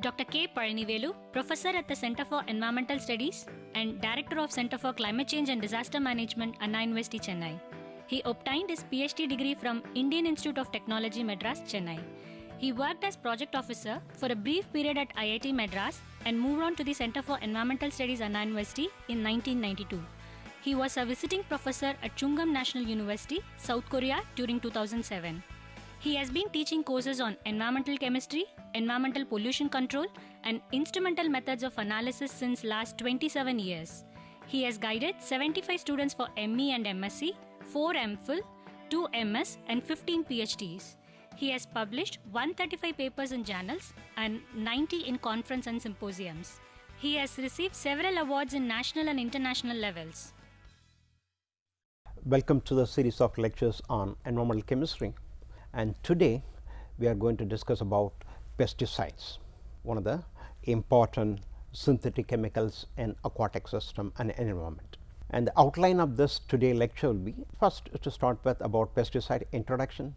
Dr. K. Paranivelu, Professor at the Center for Environmental Studies and Director of Center for Climate Change and Disaster Management, Anna University, Chennai. He obtained his PhD degree from Indian Institute of Technology, Madras, Chennai. He worked as project officer for a brief period at IIT Madras and moved on to the Center for Environmental Studies, Anna University in 1992. He was a visiting professor at Chungam National University, South Korea during 2007. He has been teaching courses on environmental chemistry, environmental pollution control, and instrumental methods of analysis since last 27 years. He has guided 75 students for ME and MSc, 4 MPhil, 2 MS, and 15 PhDs. He has published 135 papers in journals and 90 in conference and symposiums. He has received several awards in national and international levels. Welcome to the series of lectures on environmental chemistry, and today we are going to discuss about pesticides, one of the important synthetic chemicals in aquatic system and environment. And the outline of this today lecture will be, first to start with about pesticide introduction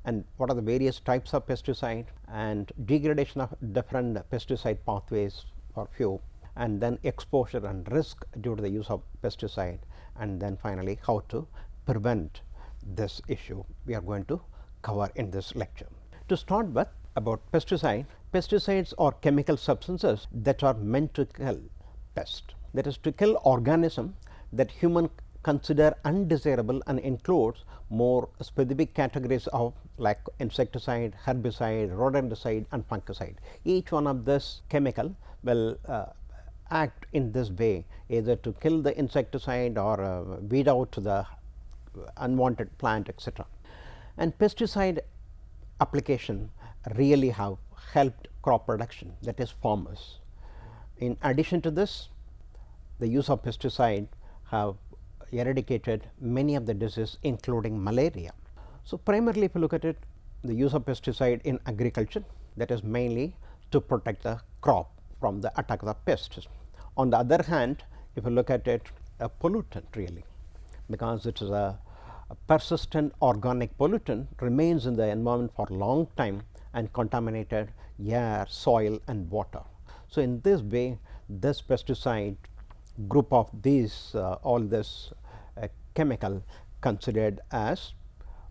and what are the various types of pesticide and degradation of different pesticide pathways for few, and then exposure and risk due to the use of pesticide, and then finally how to prevent this issue we are going to cover in this lecture. To start with about pesticides are chemical substances that are meant to kill pest, that is to kill organism that human consider undesirable and includes more specific categories of like insecticide, herbicide, rodenticide and fungicide. Each one of this chemical will act in this way, either to kill the insecticide or weed out the unwanted plant, etc. And pesticide application really have helped crop production, that is farmers. In addition to this, the use of pesticide have eradicated many of the diseases including malaria. So, primarily if you look at it, the use of pesticide in agriculture, that is mainly to protect the crop from the attack of the pests. On the other hand, if you look at it, a pollutant really, because it is a persistent organic pollutant, remains in the environment for a long time and contaminated air, soil and water. So, in this way this pesticide group of these all this chemical considered as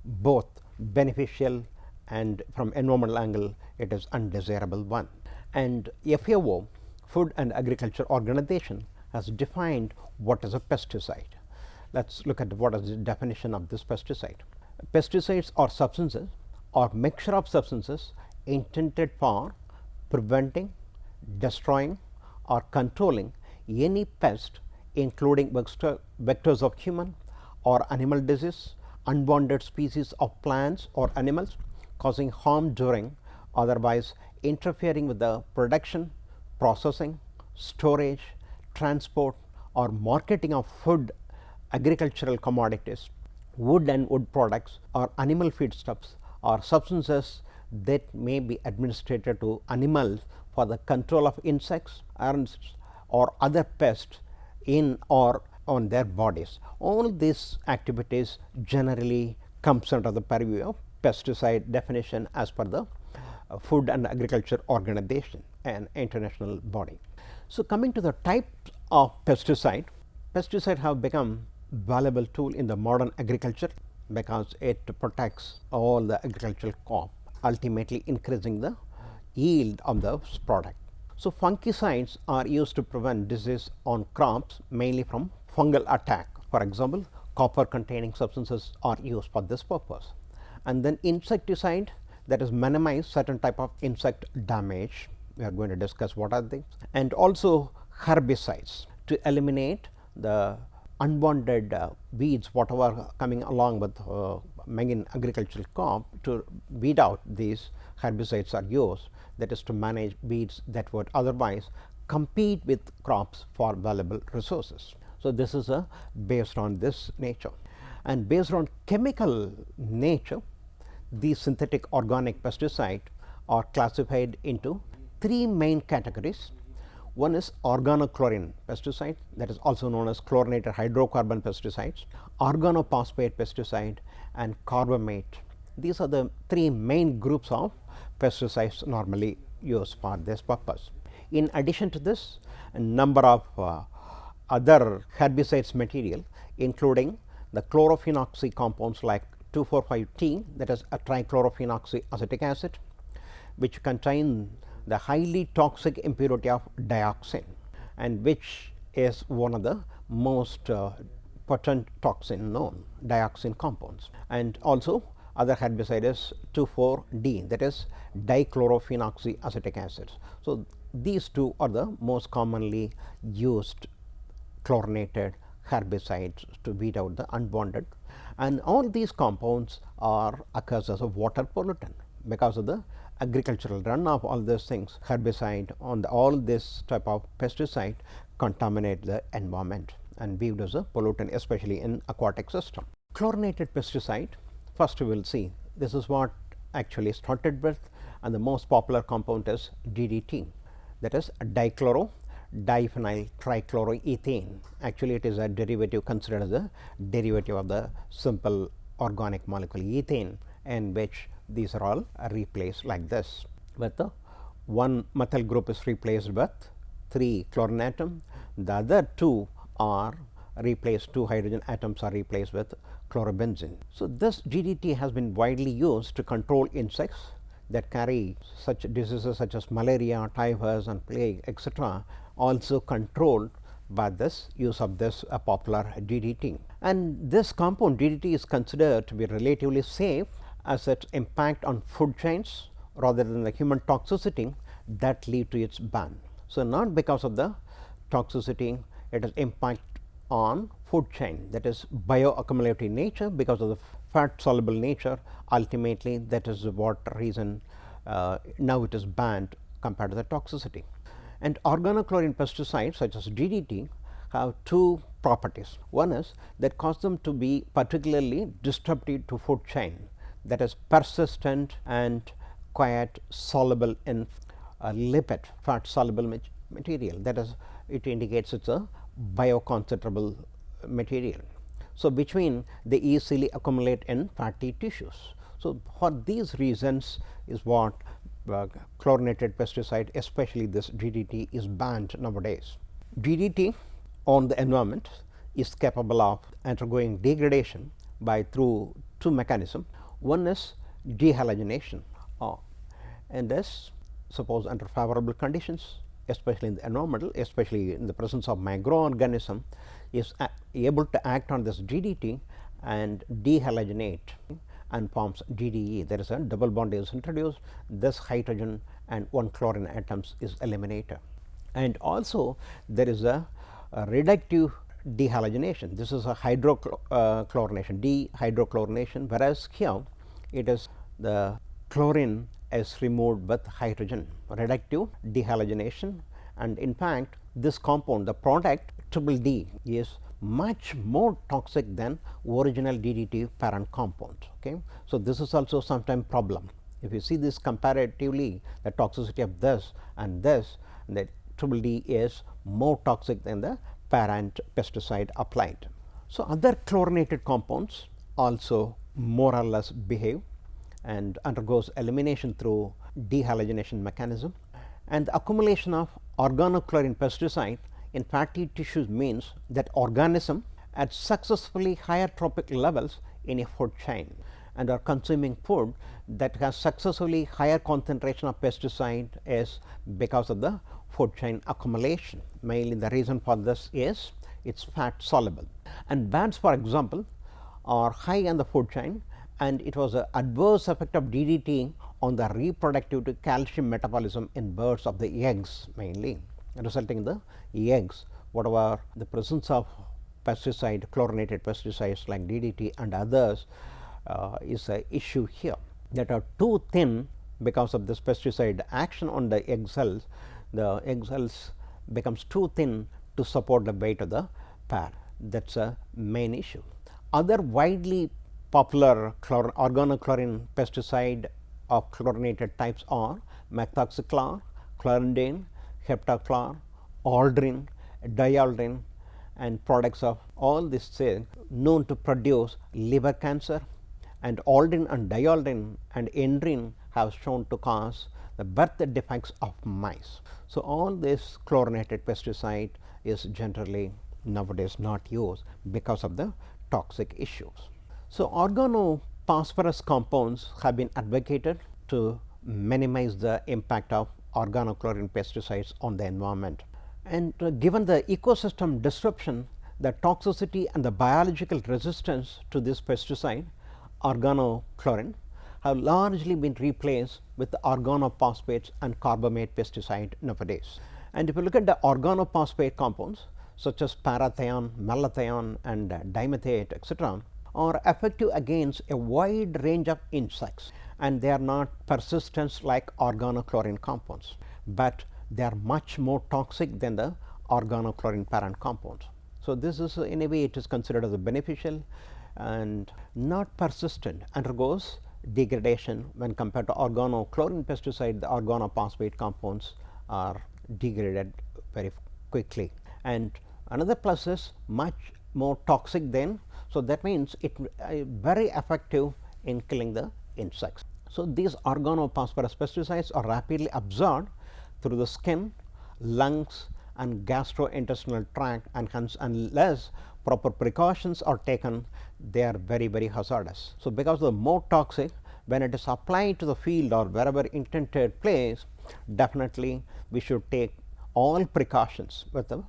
both beneficial and from environmental angle it is undesirable one. And FAO, Food and Agriculture Organization, has defined what is a pesticide. Let us look at what is the definition of this pesticide. Pesticides are substances or mixture of substances intended for preventing, destroying or controlling any pest, including vectors of human or animal disease, unwanted species of plants or animals, causing harm during, otherwise interfering with the production, processing, storage, transport or marketing of food, agricultural commodities, wood and wood products or animal feedstuffs, or substances that may be administered to animals for the control of insects, ants or other pests in or on their bodies. All these activities generally comes under the purview of pesticide definition as per the Food and Agriculture Organization, an international body. So, coming to the types of pesticide have become valuable tool in the modern agriculture because it protects all the agricultural crop, ultimately increasing the yield of the product. So, fungicides are used to prevent disease on crops mainly from fungal attack. For example, copper containing substances are used for this purpose. And then insecticide, that is minimize certain type of insect damage. We are going to discuss what are these, and also herbicides to eliminate the unwanted weeds whatever coming along with main agricultural crop. To weed out these herbicides are used, that is to manage weeds that would otherwise compete with crops for valuable resources. So, this is based on this nature, and based on chemical nature these synthetic organic pesticides are classified into three main categories. One is organochlorine pesticide, that is also known as chlorinated hydrocarbon pesticides, organophosphate pesticide and carbamate. These are the three main groups of pesticides normally used for this purpose. In addition to this, a number of other herbicides material, including the chlorophenoxy compounds like 2,4,5-T, that is a trichlorophenoxy acetic acid, which contain the highly toxic impurity of dioxin, and which is one of the most potent toxin known, dioxin compounds. And also other herbicide is 2,4-D, that is dichlorophenoxy acetic acid. So these two are the most commonly used chlorinated herbicides to weed out the unwanted, and all these compounds are occurs as a water pollutant because of the agricultural runoff. All these things, herbicide on all this type of pesticide contaminate the environment and viewed as a pollutant, especially in aquatic system. Chlorinated pesticide, first we will see this is what actually started with, and the most popular compound is DDT, that is dichloro diphenyl trichloroethane. Actually it is a derivative, considered as a derivative of the simple organic molecule ethane, in which these are all replaced like this, with the one methyl group is replaced with 3 chlorine atom, the other 2 are replaced, 2 hydrogen atoms are replaced with chlorobenzene. So this DDT has been widely used to control insects that carry such diseases such as malaria, typhus and plague, etc., also controlled by this use of this popular DDT. And this compound DDT is considered to be relatively safe as its impact on food chains rather than the human toxicity that lead to its ban. So not because of the toxicity, it has impact on food chain, that is bioaccumulative nature, because of the fat soluble nature. Ultimately that is what reason now it is banned compared to the toxicity. And organochlorine pesticides such as DDT have 2 properties. One is that cause them to be particularly disruptive to food chain, that is persistent and quite soluble in lipid, fat soluble material, that is it indicates it is a bioconcentrable material. So which means they easily accumulate in fatty tissues. So for these reasons is what chlorinated pesticide, especially this DDT, is banned nowadays. DDT on the environment is capable of undergoing degradation by through 2 mechanisms. One is dehalogenation, and this, suppose under favorable conditions, especially in the environmental, especially in the presence of microorganism, is able to act on this DDT and dehalogenate and forms DDE. There is a double bond is introduced, this hydrogen and 1 chlorine atoms is eliminated. And also there is a reductive dehalogenation. This is a hydrochlorination, dehydrochlorination, whereas here it is the chlorine is removed with hydrogen, reductive dehalogenation. And in fact this compound, the product triple D, is much more toxic than original DDT parent compound. Okay. So this is also sometimes problem. If you see this comparatively, the toxicity of this and this, the triple D is more toxic than the parent pesticide applied. So other chlorinated compounds also more or less behave and undergoes elimination through dehalogenation mechanism, and the accumulation of organochlorine pesticide in fatty tissues means that organism at successfully higher trophic levels in a food chain and are consuming food that has successively higher concentration of pesticide is because of the food chain accumulation. Mainly the reason for this is its fat soluble, and bats, for example, are high on the food chain, and it was an adverse effect of DDT on the reproductive to calcium metabolism in birds of the eggs, mainly resulting in the eggs, whatever the presence of pesticide, chlorinated pesticides like DDT and others is a issue here, that are too thin because of this pesticide action on the egg cells. The egg cells becomes too thin to support the weight of the pair. That is a main issue. Other widely popular organochlorine pesticide of chlorinated types are methoxychlor, chlorindane, heptachlor, aldrin, dialdrin, and products of all these things known to produce liver cancer, and aldrin and dialdrin and endrin have shown to cause the birth defects of mice. So, all this chlorinated pesticide is generally nowadays not used because of the toxic issues. So, organophosphorus compounds have been advocated to minimize the impact of organochlorine pesticides on the environment. And given the ecosystem disruption, the toxicity and the biological resistance to this pesticide, organochlorine, have largely been replaced with the organophosphates and carbamate pesticide nowadays. And if you look at the organophosphate compounds such as parathion, malathion and dimethiate etc., are effective against a wide range of insects, and they are not persistent like organochlorine compounds, but they are much more toxic than the organochlorine parent compounds. So, this is in a way it is considered as a beneficial and not persistent, undergoes degradation when compared to organochlorine pesticide. The organophosphate compounds are degraded very quickly, and another plus is much more toxic than. So, that means it very effective in killing the insects. So, these organophosphorus pesticides are rapidly absorbed through the skin, lungs and gastrointestinal tract, and hence unless proper precautions are taken, they are very hazardous. So, because the more toxic, when it is applied to the field or wherever intended place, definitely we should take all precautions with the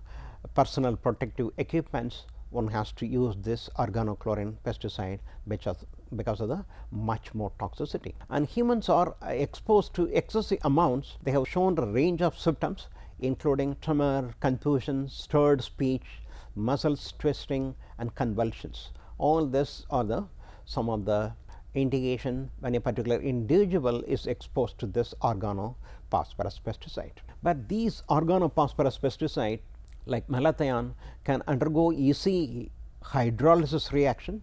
personal protective equipments. One has to use this organochlorine pesticide because of the much more toxicity. And humans are exposed to excessive amounts. They have shown a range of symptoms including tremor, confusion, slurred speech, muscles twisting and convulsions. All this are the some of the indication when a particular individual is exposed to this organophosphorus pesticide. But these organophosphorus pesticide like malathion can undergo easy hydrolysis reaction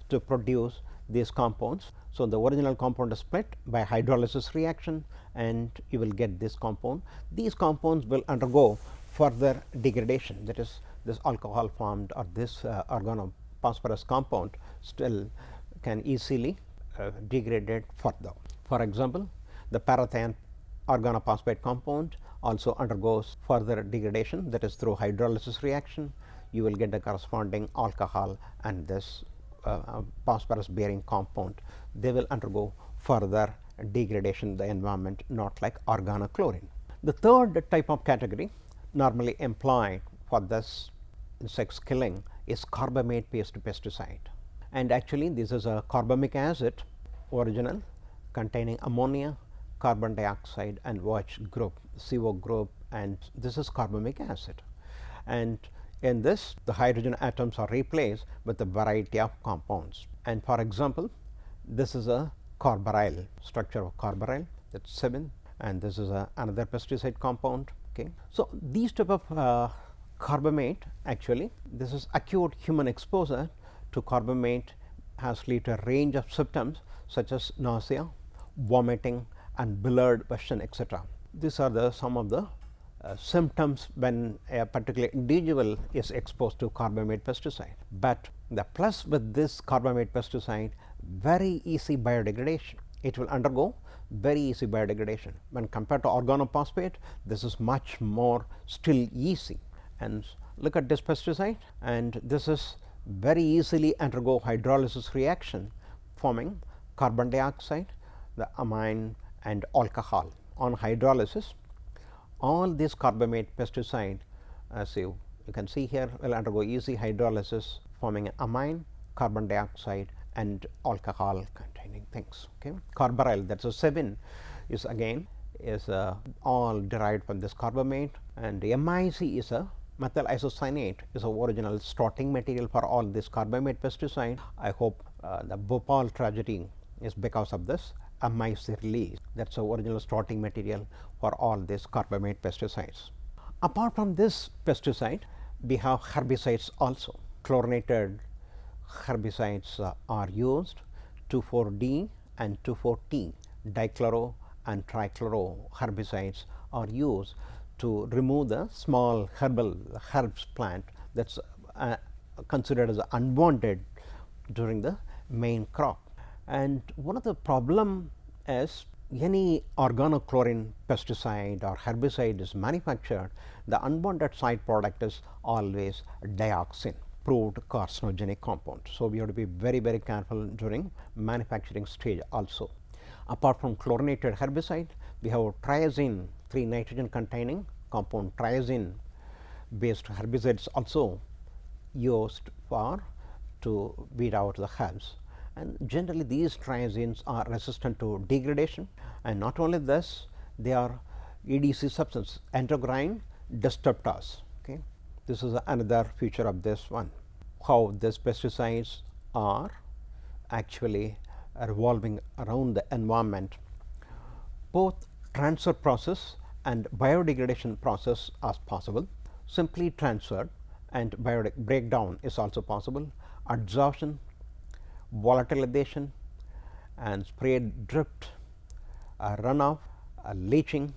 to produce these compounds. So, the original compound is split by hydrolysis reaction and you will get this compound. These compounds will undergo further degradation, that is this alcohol formed or this organophosphorus compound still can easily degrade further. For example, the parathion organophosphate compound also undergoes further degradation, that is through hydrolysis reaction. You will get the corresponding alcohol and this phosphorus bearing compound. They will undergo further degradation in the environment, not like organochlorine. The third type of category normally employed for this insects killing is carbamate based pesticide, and actually this is a carbamic acid original containing ammonia, carbon dioxide and OH group, CO group, and this is carbamic acid. And in this the hydrogen atoms are replaced with a variety of compounds. And for example, this is a carbaryl, structure of carbaryl, that's 7, and this is another pesticide compound. Okay. So, these type of carbamate, actually this is acute human exposure to carbamate has led to a range of symptoms such as nausea, vomiting and blurred vision etc. These are the some of the symptoms when a particular individual is exposed to carbamate pesticide. But the plus with this carbamate pesticide, very easy biodegradation. It will undergo very easy biodegradation. When compared to organophosphate, this is much more still easy. And look at this pesticide, and this is very easily undergo hydrolysis reaction forming carbon dioxide, the amine and alcohol. On hydrolysis, all these carbamate pesticide, as you can see here, will undergo easy hydrolysis forming amine, carbon dioxide and alcohol containing things. Okay. Carbaryl, that is a 7, is again is all derived from this carbamate, and MIC is a methyl isocyanate, is a original starting material for all this carbamate pesticide. I hope the Bhopal tragedy is because of this MIC release, that is the original starting material for all these carbamate pesticides. Apart from this pesticide, we have herbicides also. Chlorinated herbicides are used, 2,4-D and 2,4-T, dichloro and trichloro herbicides are used to remove the small herbs plant that is considered as unwanted during the main crop. And one of the problem is any organochlorine pesticide or herbicide is manufactured, the unwanted side product is always dioxin, proved carcinogenic compound. So, we have to be very, very careful during manufacturing stage also. Apart from chlorinated herbicide, we have triazine, 3 nitrogen containing compound triazine based herbicides also used for to weed out the herbs. And generally these triazines are resistant to degradation, and not only this, they are EDC substance, endocrine disruptors. Okay. This is another feature of this one, how these pesticides are actually revolving around the environment. Both transfer process and biodegradation process are possible. Simply transferred and breakdown is also possible. Adsorption, volatilization and sprayed drift, runoff, leaching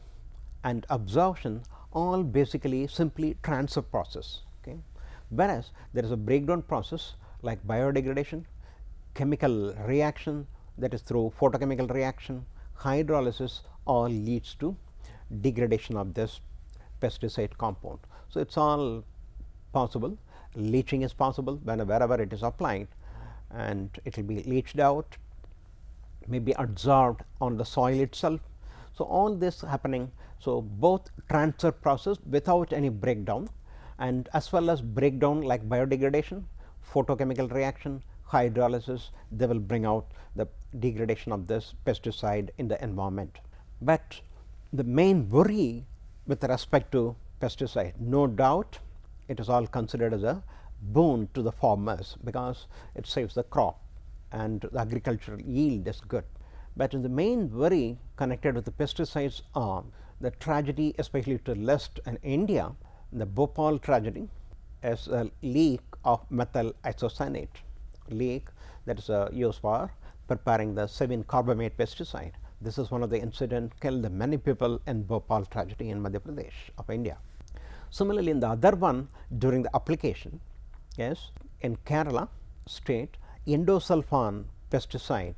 and absorption, all basically simply transfer process. Okay. Whereas there is a breakdown process like biodegradation, chemical reaction, that is through photochemical reaction, hydrolysis, all leads to degradation of this pesticide compound. So, it is all possible. Leaching is possible wherever it is applied, and it will be leached out, may be adsorbed on the soil itself. So, all this happening. So, both transfer process without any breakdown, and as well as breakdown like biodegradation, photochemical reaction, hydrolysis, they will bring out the degradation of this pesticide in the environment. But the main worry with respect to pesticide, no doubt it is all considered as a boon to the farmers, because it saves the crop and the agricultural yield is good. But the main worry connected with the pesticides are the tragedy, especially to the West and India. The Bhopal tragedy is a leak of methyl isocyanate, leak that is used for preparing the sevin carbamate pesticide. This is one of the incidents killed many people in Bhopal tragedy in Madhya Pradesh of India. Similarly, in the other one, during the application, yes, in Kerala state, endosulfan pesticide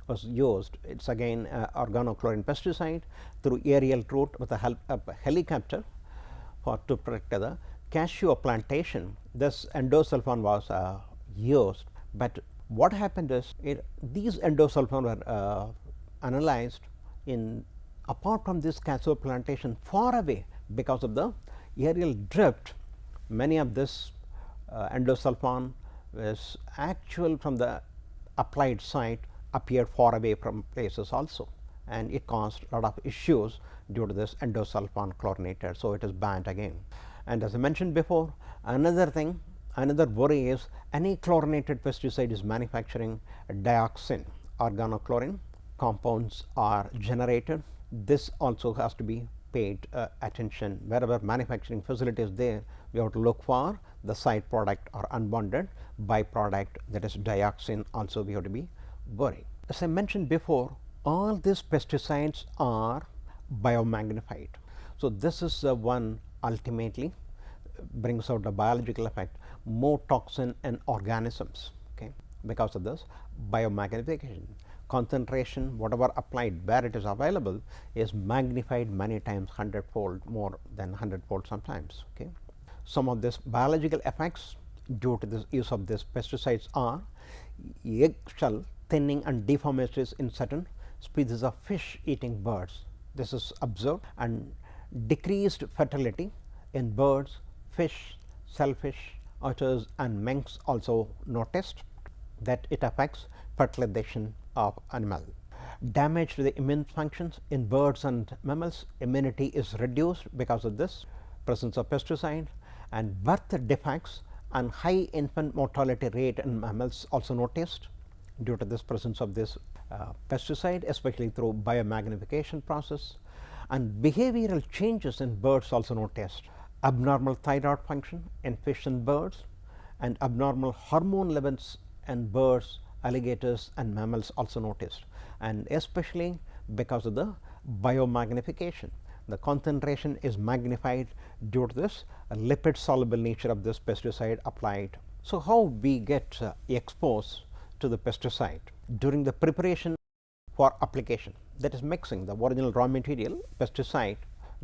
was used. It is again organochlorine pesticide through aerial route with the help of a helicopter for to protect the cashew plantation. This endosulfan was used, but what happened is these endosulfan were analyzed in apart from this cashew plantation far away because of the aerial drift. Many of this endosulfan is actual from the applied site appeared far away from places also, and it caused a lot of issues due to this endosulfan chlorinated. So, it is banned again. And as I mentioned before, another thing, another worry is any chlorinated pesticide is manufacturing dioxin, organochlorine compounds are generated. This also has to be paid attention. Wherever manufacturing facility is there, we have to look for the side product or unwanted byproduct, that is dioxin, also we have to be worried. As I mentioned before, all these pesticides are biomagnified. So, this is the one ultimately brings out the biological effect, more toxin in organisms, okay, because of this biomagnification. Concentration, whatever applied where it is available, is magnified many times, 100-fold, more than 100-fold sometimes. Okay. Some of this biological effects due to this use of these pesticides are eggshell thinning and deformities in certain species of fish eating birds. This is observed, and decreased fertility in birds, fish, shellfish, otters and minks also noticed that it affects fertilization of animal. Damage to the immune functions in birds and mammals, immunity is reduced because of this presence of pesticide, and birth defects and high infant mortality rate in mammals also noticed due to this presence of this pesticide, especially through biomagnification process. And behavioral changes in birds also noticed, abnormal thyroid function in fish and birds, and abnormal hormone levels in birds, alligators and mammals also noticed, and especially because of the biomagnification. The concentration is magnified due to this lipid soluble nature of this pesticide applied. So, how we get exposed to the pesticide? During the preparation for application, that is mixing the original raw material pesticide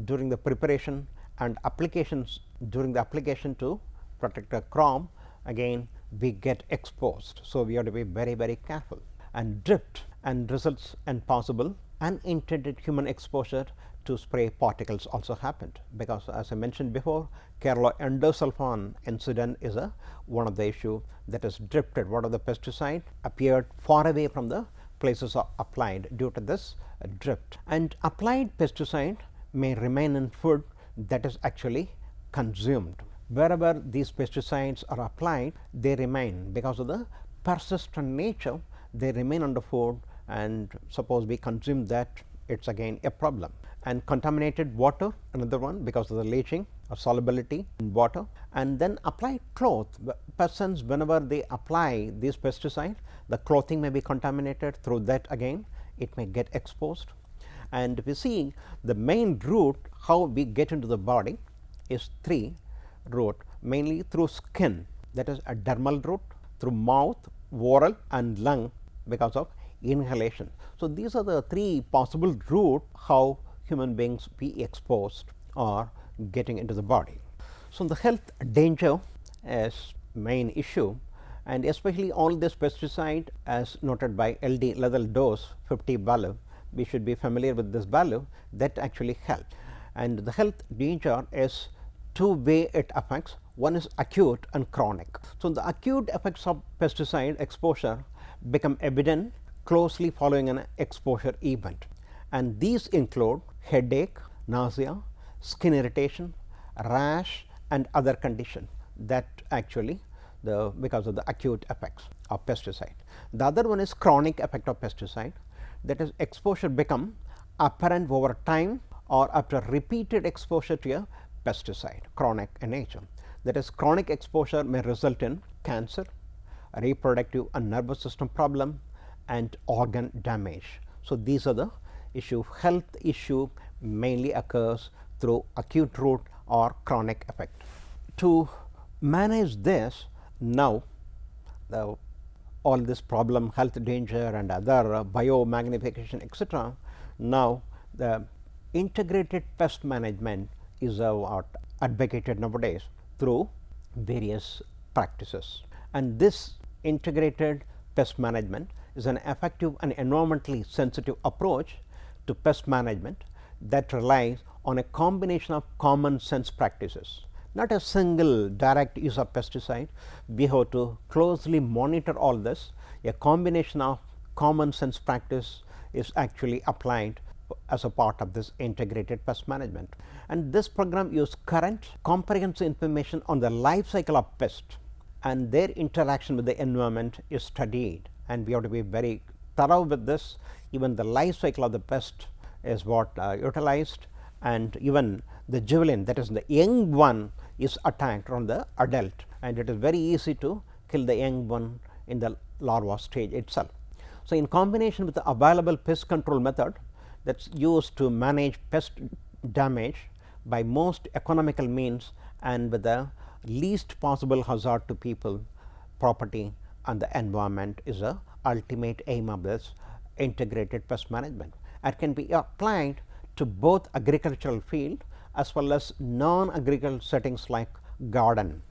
during the preparation and applications during the application to protect the crop, again we get exposed. So, we have to be very, very careful, and drift and results and possible unintended human exposure to spray particles also happened, because as I mentioned before, Kerala endosulfan incident is one of the issue that is drifted. What of the pesticide appeared far away from the places are applied due to this drift, and applied pesticide may remain in food that is actually consumed. Wherever these pesticides are applied, they remain because of the persistent nature, they remain on the food, and suppose we consume that, it is again a problem. And contaminated water, another one, because of the leaching or solubility in water. And then applied cloth, persons whenever they apply these pesticides, the clothing may be contaminated, through that again it may get exposed. And we see the main route how we get into the body is three route, mainly through skin, that is a dermal route, through mouth, oral and lung because of inhalation. So, these are the three possible route how human beings be exposed or getting into the body. So, the health danger is main issue, and especially all this pesticide as noted by LD lethal dose 50 value, we should be familiar with this value that actually helps. And the health danger is two way it affects, one is acute and chronic. So, the acute effects of pesticide exposure become evident closely following an exposure event, and these include headache, nausea, skin irritation, rash and other condition that actually because of the acute effects of pesticide. The other one is chronic effect of pesticide, that is exposure become apparent over time or after repeated exposure to a pesticide, chronic in nature. That is, chronic exposure may result in cancer, reproductive and nervous system problem and organ damage. So, these are the issue. Health issue mainly occurs through acute route or chronic effect. To manage this, now all this problem, health danger and other biomagnification etc. Now, the integrated pest management is advocated nowadays through various practices, and this integrated pest management is an effective and environmentally sensitive approach to pest management that relies on a combination of common sense practices, not a single direct use of pesticide. We have to closely monitor all this. A combination of common sense practice is actually applied as a part of this integrated pest management, and this program uses current comprehensive information on the life cycle of pest, and their interaction with the environment is studied, and we have to be very thorough with this. Even the life cycle of the pest is what utilized, and even the juvenile, that is the young one, is attacked on the adult, and it is very easy to kill the young one in the larva stage itself. So, in combination with the available pest control method that is used to manage pest damage by most economical means and with the least possible hazard to people, property and the environment is the ultimate aim of this integrated pest management. It can be applied to both agricultural field as well as non-agricultural settings like garden,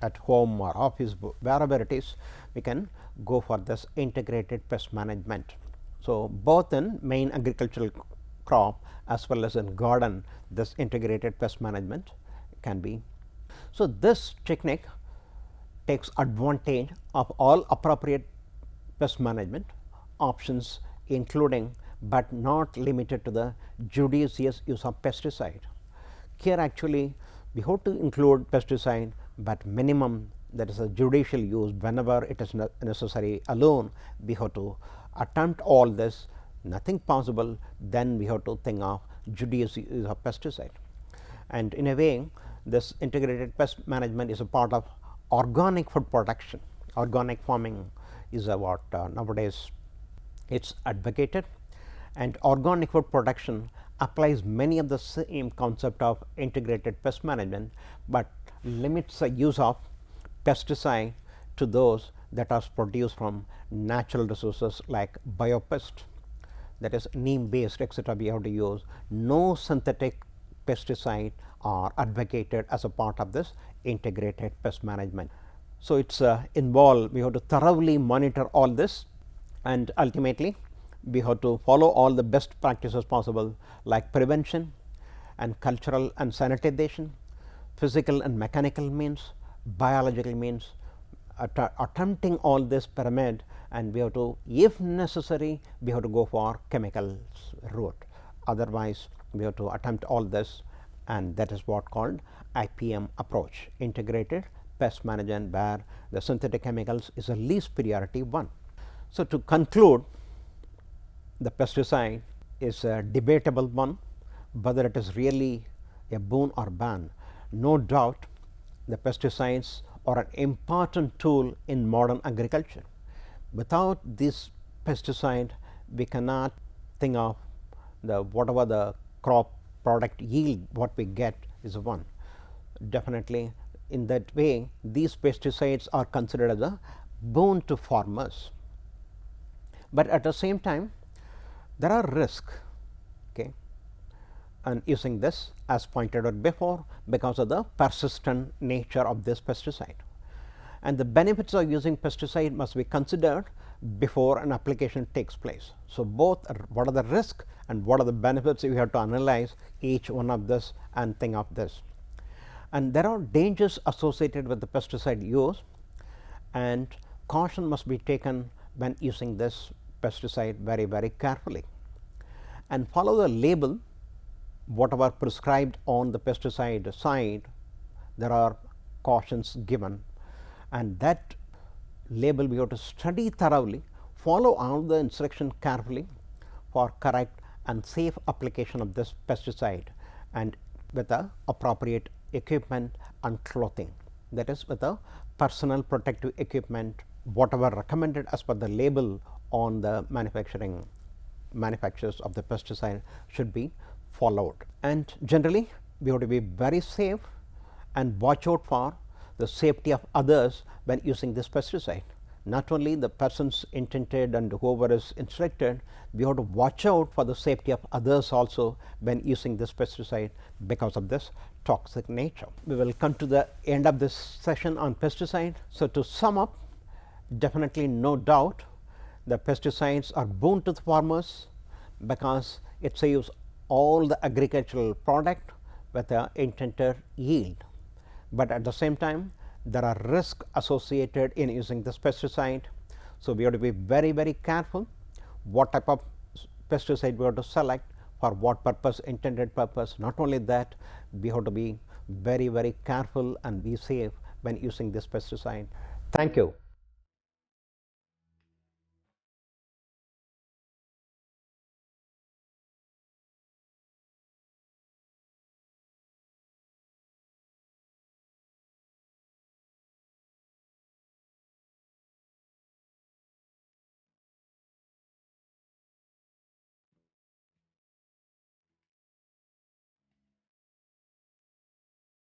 at home or office, wherever it is, we can go for this integrated pest management. So, both in main agricultural crop as well as in garden, this integrated pest management can be. So, this technique takes advantage of all appropriate pest management options, including but not limited to the judicious use of pesticide. Here actually we have to include pesticide, but minimum, that is a judicial use. Whenever it is necessary alone, we have to attempt all this. Nothing possible, then we have to think of judicious use of pesticide. And in a way, this integrated pest management is a part of organic food production. Organic farming is what nowadays it is advocated, and organic food production applies many of the same concept of integrated pest management, but limits the use of pesticide to those that are produced from natural resources like biopest. that is neem based etc. we have to use. No synthetic pesticide are advocated as a part of this integrated pest management. So, it is involved, we have to thoroughly monitor all this, and ultimately we have to follow all the best practices possible, like prevention and cultural and sanitization, physical and mechanical means, biological means, attempting all this pyramid, and we have to, if necessary, we have to go for chemicals route. Otherwise, we have to attempt all this, and that is what called IPM approach, integrated pest management, where the synthetic chemicals is the least priority one. So, to conclude, the pesticide is a debatable one, whether it is really a boon or ban. No doubt the pesticides are an important tool in modern agriculture. Without this pesticide, we cannot think of the whatever the crop product yield what we get is one. Definitely in that way, these pesticides are considered as a boon to farmers, but at the same time there are risks, okay, and using this, as pointed out before, because of the persistent nature of this pesticide, and the benefits of using pesticide must be considered before an application takes place. So, both what are the risks and what are the benefits, we have to analyze each one of this and think of this. And there are dangers associated with the pesticide use, and caution must be taken when using this pesticide very, very carefully, and follow the label whatever prescribed on the pesticide side. There are cautions given, and that label we have to study thoroughly, follow all the instruction carefully for correct and safe application of this pesticide, and with the appropriate equipment and clothing, that is with the personal protective equipment whatever recommended as per the label on the manufacturers of the pesticide should be followed. And generally we have to be very safe and watch out for the safety of others when using this pesticide. Not only the persons intended and whoever is instructed, we have to watch out for the safety of others also when using this pesticide because of this toxic nature. We will come to the end of this session on pesticide. So, to sum up, definitely no doubt the pesticides are boon to the farmers because it saves all the agricultural product with the intended yield, but at the same time there are risks associated in using this pesticide. So, we have to be very, very careful what type of pesticide we have to select for what purpose, intended purpose. Not only that, we have to be very, very careful and be safe when using this pesticide. Thank you.